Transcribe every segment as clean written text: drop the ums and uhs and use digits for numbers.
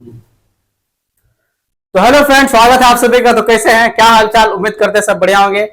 तो hello friends, स्वागत है आप सभी का। तो कैसे हैं, क्या हालचाल? उम्मीद करते हैं सब बढ़िया होंगे।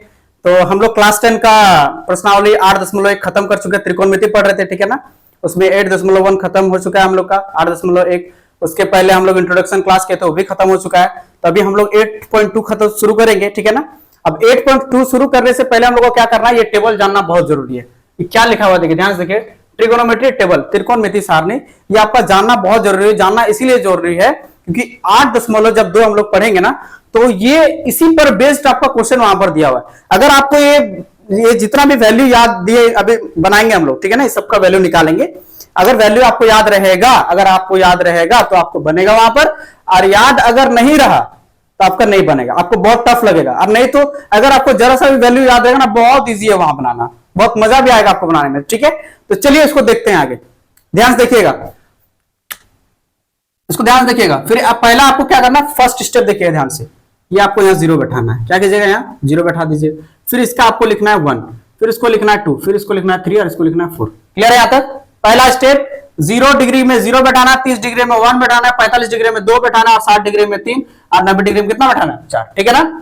तो हम लोग क्लास 10 का प्रश्नावली 8.1 खत्म कर चुके हैं। त्रिकोणमिति पढ़ रहे थे, ठीक है ना। उसमें 8.1 खत्म हो चुका है हम लोग का। 8.1 उसके पहले हम लोग इंट्रोडक्शन क्लास के थे, वो भी खत्म हो चुका है। तो अभी हम लोग 8.2 खत्म शुरू करेंगे, ठीक है ना। अब 8.2 शुरू करने से पहले हम लोग को क्या करना है, ये टेबल जानना बहुत जरूरी है। ये क्या लिखा हुआ देखिए, ध्यान से देखिए, ट्रिगोनोमेट्री टेबल, त्रिकोणमिति सारणी। ये आपका जानना बहुत जरूरी है। जानना इसीलिए जरूरी है क्योंकि 8.2 हम लोग पढ़ेंगे ना, तो ये इसी पर बेस्ड आपका क्वेश्चन वहां पर दिया हुआ है। अगर आपको ये जितना भी वैल्यू याद दिए अभी बनाएंगे हम लोग, ठीक है ना, इस सबका वैल्यू निकालेंगे। अगर वैल्यू आपको याद रहेगा तो आपको बनेगा वहां पर, और याद अगर नहीं रहा तो आपका नहीं बनेगा, आपको बहुत टफ लगेगा। और नहीं तो अगर आपको जरा सा भी वैल्यू याद रहेगा ना, बहुत ईजी है वहां बनाना, बहुत मजा भी आएगा आपको बनाने में, ठीक है। तो चलिए इसको देखते हैं आगे, ध्यान से देखिएगा, इसको ध्यान से देखिएगा। फिर पहला आपको क्या करना है, फर्स्ट स्टेप देखिएगा ध्यान से। ये आपको यहाँ 0 बैठाना है। क्या कीजिएगा, यहाँ 0 बैठा दीजिए। फिर इसका आपको लिखना है 1, फिर इसको लिखना है 2, फिर इसको लिखना है 3 और इसको लिखना है 4। क्लियर है यहाँ तक? पहला स्टेप 0 डिग्री में 0 बैठाना, 30 डिग्री में 1 बैठाना है, 45 डिग्री में 2 बैठाना, और 60 डिग्री में 3 और 90 डिग्री में कितना बैठाना है, 4, ठीक है ना।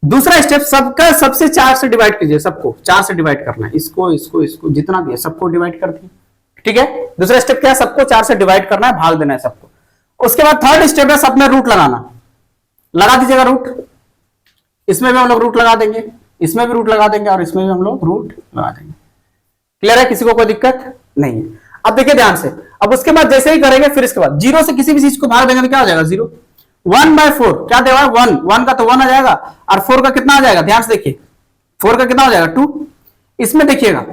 दूसरा स्टेप सबका सबसे 4 से डिवाइड कीजिए, सबको 4 से डिवाइड करना है, इसको इसको इसको जितना भी है सबको डिवाइड कर दिए, ठीक है। दूसरा स्टेप क्या है, सबको 4 से डिवाइड करना है, भाग देना है सबको। उसके बाद थर्ड स्टेप है सब में रूट लगाना। लगा दीजिएगा रूट, इसमें भी हम लोग रूट लगा देंगे, इसमें भी रूट लगा देंगे, और इसमें भी हम लोग रूट लगा देंगे। क्लियर है? किसी को कोई दिक्कत नहीं है। अब देखिए ध्यान से, अब उसके बाद जैसे ही करेंगे, फिर इसके बाद 0 से किसी भी चीज को भाग देंगे तो क्या हो जाएगा, 0। 1/4 क्या देगा, 1 का तो 1 आ जाएगा, और 4 का कितना आ जाएगा, ध्यान से देखिए, 4 का कितना हो जाएगा, 2। इसमें देखिएगा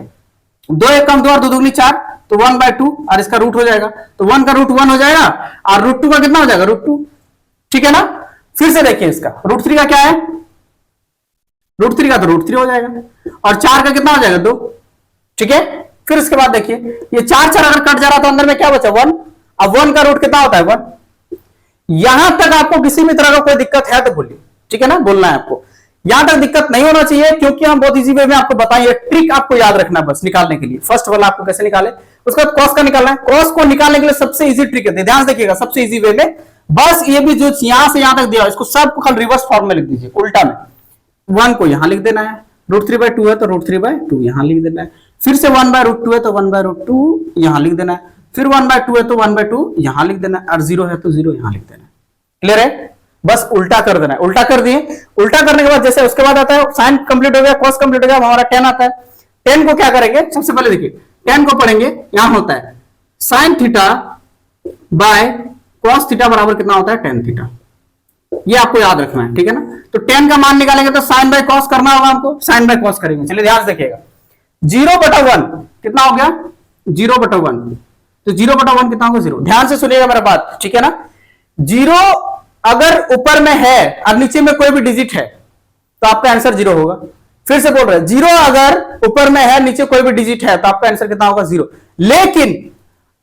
2 1 कम 2 और 2 दूनी 4, तो 1/2, और इसका रूट हो जाएगा, तो 1 का रूट 1 हो जाएगा, और √2 का कितना हो जाएगा, √2, ठीक है ना। फिर से देखिए इसका √3 का क्या है, √3 का तो √3 हो जाएगा, और 4 का कितना हो जाएगा, 2, ठीक है। फिर इसके बाद देखिए ये 4 अगर कट जा रहा तो अंदर में क्या बचा, 1। अब 1 का रूट कितना होता है, 1। यहां तक आपको किसी भी तरह का कोई दिक्कत है तो बोलिए, ठीक है ना, बोलना है आपको। यहां तक दिक्कत नहीं होना चाहिए, क्योंकि हम बहुत इजी वे में आपको बताएंगे। ट्रिक आपको याद रखना बस निकालने के लिए। फर्स्ट वाला आपको कैसे निकाले, उसका कॉस का निकालना है। कॉस को निकालने के लिए सबसे इजी ट्रिक है, ध्यान से देखिएगा, सबसे इजी वे में बस ये भी जो यहां से यहां तक दिया इसको सबको कल रिवर्स फॉर्म में लिख दीजिए, उल्टा में। 1 को यहां लिख देना है, √3/2 है तो √3/2 यहां लिख देना है, फिर से 1/√2 है तो 1/√2 यहां लिख देना है, फिर 1/2 है तो 1/2 यहां लिख देना है, और 0 है तो 0 यहां लिख देना है। क्लियर है? बस उल्टा कर देना है। उल्टा कर दिए, उल्टा करने के बाद जैसे उसके बाद आता है साइन कंप्लीट हो गया, कॉस कंप्लीट हो गया, हमारा tan आता है। tan को क्या करेंगे, सबसे पहले देखिए tan को पढ़ेंगे, यहां होता है sin theta by cos theta बराबर कितना होता है, tan थीटा। ये आपको याद रखना है, ठीक है ना। तो tan का मान निकालेंगे तो sin बाय cos करना होगा हमको, sin बाय cos करेंगे। चलिए ध्यान से देखिएगा, 0/1 कितना हो गया, 0/1, तो 0/1 कितना होगा, 0। ध्यान से सुनिएगा मेरा बात, ठीक है ना। 0 अगर ऊपर में है और नीचे में कोई भी डिजिट है तो आपका आंसर 0 होगा। फिर से बोल रहे हैं, 0 अगर ऊपर में है, नीचे कोई भी डिजिट है तो आपका आंसर कितना होगा, 0। लेकिन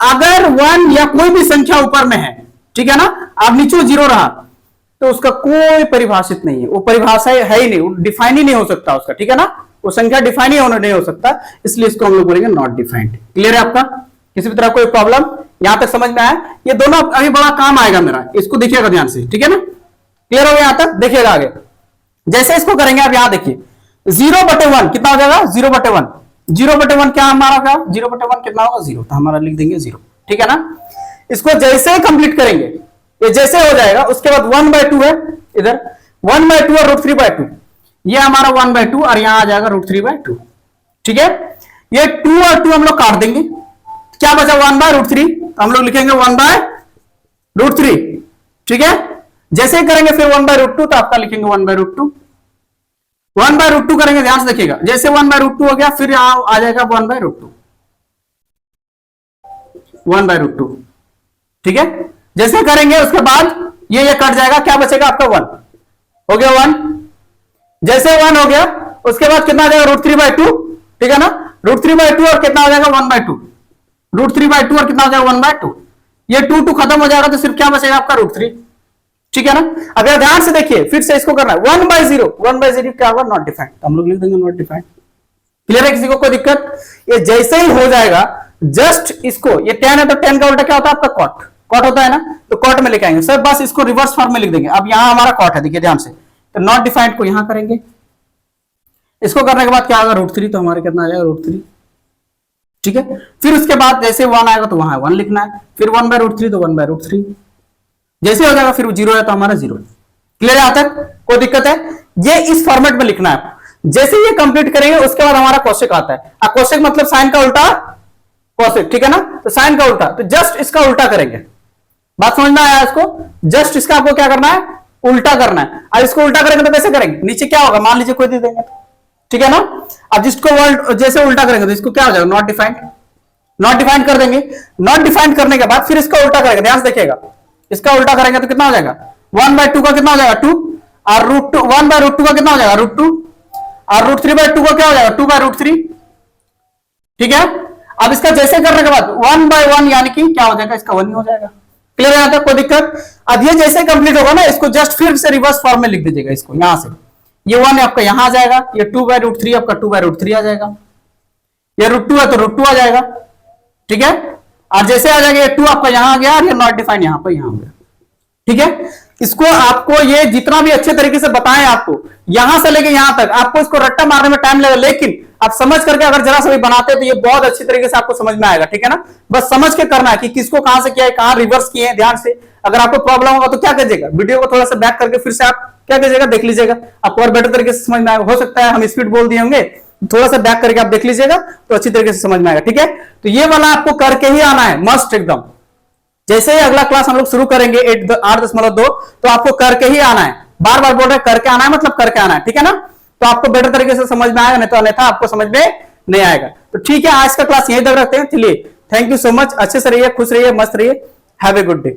अगर 1 या कोई भी संख्या ऊपर में है, ठीक है ना, अब नीचे 0 रहा तो उसका कोई परिभाषित नहीं है, वो परिभाषा है ही नहीं, डिफाइन ही नहीं हो सकता उसका, ठीक है ना। वो संख्या डिफाइन ही नहीं हो सकता, इसलिए इसको हम लोग बोलेंगे नॉट डिफाइंड। क्लियर है आपका? किसी भी तरह कोई प्रॉब्लम यहां तक समझ में आया? ये दोनों अभी बड़ा काम आएगा मेरा, इसको देखिएगा ध्यान से, ठीक है ना। क्लियर हो गया यहां तक? देखिएगा आगे जैसे इसको करेंगे। अब यहां देखिए 0/1 कितना हो जाएगा, 0/1, 0/1 क्या हमारा होगा, 0/1 कितना होगा, 0, तो हमारा लिख देंगे 0, ठीक है ना। इसको जैसे ही कंप्लीट करेंगे, ये जैसे हो जाएगा, उसके बाद 1/2 है इधर, 1/2 और √3/2, ये हमारा 1/2 और यहां आ जाएगा √3/2, ठीक है। ये 2 और 2 हम लोग काट देंगे, क्या बचा, 1/√3, हम लोग लिखेंगे 1/√3, ठीक है। जैसे ही करेंगे फिर 1/√2, तो आपका लिखेंगे 1/√2, 1/√2 करेंगे, ध्यान से देखिएगा, जैसे 1/√2 हो गया फिर यहां आ जाएगा 1/√2, 1/√2, ठीक है। जैसे करेंगे उसके बाद ये कट जाएगा, क्या बचेगा आपका 1 हो गया, 1। जैसे 1 हो गया उसके बाद कितना आ जाएगा, √3/2, ठीक है ना, √3/2 और कितना हो जाएगा, 1/2, √3/2 और कितना हो जाएगा, 1/2। ये 2 खत्म हो जाएगा तो सिर्फ क्या बचेगा आपका, √3, ठीक है ना। अगर ध्यान से देखिए फिर से इसको करना है, 1/0, 1/0 क्या होगा, नॉट डिफाइंड, हम लोग लिख देंगे नॉट डिफाइंड। क्लियर है? किसी को कोई दिक्कत? ये जैसे ही हो जाएगा, जस्ट इसको, ये tan है तो tan का उल्टा क्या होता है आपका cot, कॉट होता है ना, तो कॉट में लेके आएंगे सर, बस इसको रिवर्स फॉर्म में लिख देंगे। अब यहाँ हमारा कॉट है, देखिए ध्यान से, तो नॉट डिफाइंड को यहां करेंगे। इसको करने के बाद क्या होगा, √3, तो हमारे कितना आ जाएगा √3, ठीक है। फिर उसके बाद जैसे 1 आएगा तो वहां 1 लिखना है, फिर 1/√3 तो 1/√3, जैसे हो जाएगा फिर 0 है तो हमारा 0। क्लियर है? यहां तक कोई दिक्कत है? ये इस फॉर्मेट में लिखना है। जैसे ये कंप्लीट करेंगे उसके बाद हमारा कोसेक आता है। कोसेक मतलब साइन का उल्टा कोसेक, ठीक है ना, तो साइन का उल्टा, तो जस्ट इसका उल्टा करेंगे। बात समझ में आया इसको? जस्ट इसका आपको क्या करना है, उल्टा करना है। अब इसको उल्टा करेंगे तो कैसे करेंगे, नीचे क्या होगा, मान लीजिए कोई दे देंगे, ठीक है ना। अब जिसको वर्ड जैसे उल्टा करेंगे तो इसको क्या हो जाएगा, नॉट डिफाइंड, नॉट डिफाइंड कर देंगे। नॉट डिफाइंड करने के बाद फिर इसका उल्टा करेंगे, ध्यान से देखिएगा, इसका उल्टा करेंगे तो कितना हो जाएगा, 1/2 का कितना हो जाएगा 2, और √2 1/√2 का कितना हो जाएगा √2, और √3/2 का क्या हो जाएगा 2/√3, ठीक है। अब इसका जैसे करने के बाद 1/1 यानी कि क्या हो जाएगा, इसका 1 ही हो जाएगा। क्लियर है? कोई दिक्कत? अब ये जैसे कंप्लीट होगा ना, इसको जस्ट फिर से रिवर्स फॉर्म में लिख दीजिएगा। इसको यहां से ये 1 आपका यहां आ जाएगा, ये 2/√3 आपका 2/√3 आ जाएगा, ये √2 है तो √2 आ जाएगा, ठीक है। और जैसे आ जाएगा ये 2 आपका यहां आ गया, और ये नॉट डिफाइंड यहां पर यहां आ गया, ठीक है। इसको आपको ये जितना भी अच्छे तरीके से बताएं, आपको यहां से लेके यहां तक, आपको इसको रट्टा मारने में टाइम लगेगा, लेकिन आप समझ करके अगर जरा सा भी बनाते हैं तो ये बहुत अच्छी तरीके से आपको समझ में आएगा, ठीक है ना। बस समझ के करना है कि किसको कहां से किया है, कहां रिवर्स किए हैं, ध्यान से। अगर आपको प्रॉब्लम होगा तो क्या कीजिएगा, वीडियो को थोड़ा सा बैक करके फिर से आप क्या कीजिएगा, देख लीजिएगा, आपको और बेटर तरीके से समझ में आएगा। हो सकता है हम स्पीड बोल दिए होंगे, थोड़ा सा बैक करके आप देख लीजिएगा तो अच्छी तरीके से समझ में आएगा, ठीक है। तो ये वाला आपको करके ही आना है, मस्ट एकदम। जैसे ही अगला क्लास हम लोग शुरू करेंगे 8.2, तो आपको करके ही आना है, बार बार बोल रहे करके आना है, मतलब करके आना है, ठीक है ना। तो आपको बेटर तरीके से समझ में आएगा, नहीं तो अन्यथा आपको समझ में नहीं आएगा। तो ठीक है, आज का क्लास यहीं तक रखते हैं। चलिए, थैंक यू सो मच, अच्छे से रहिए, खुश रहिए, मस्त रहिए, हैव ए गुड डे।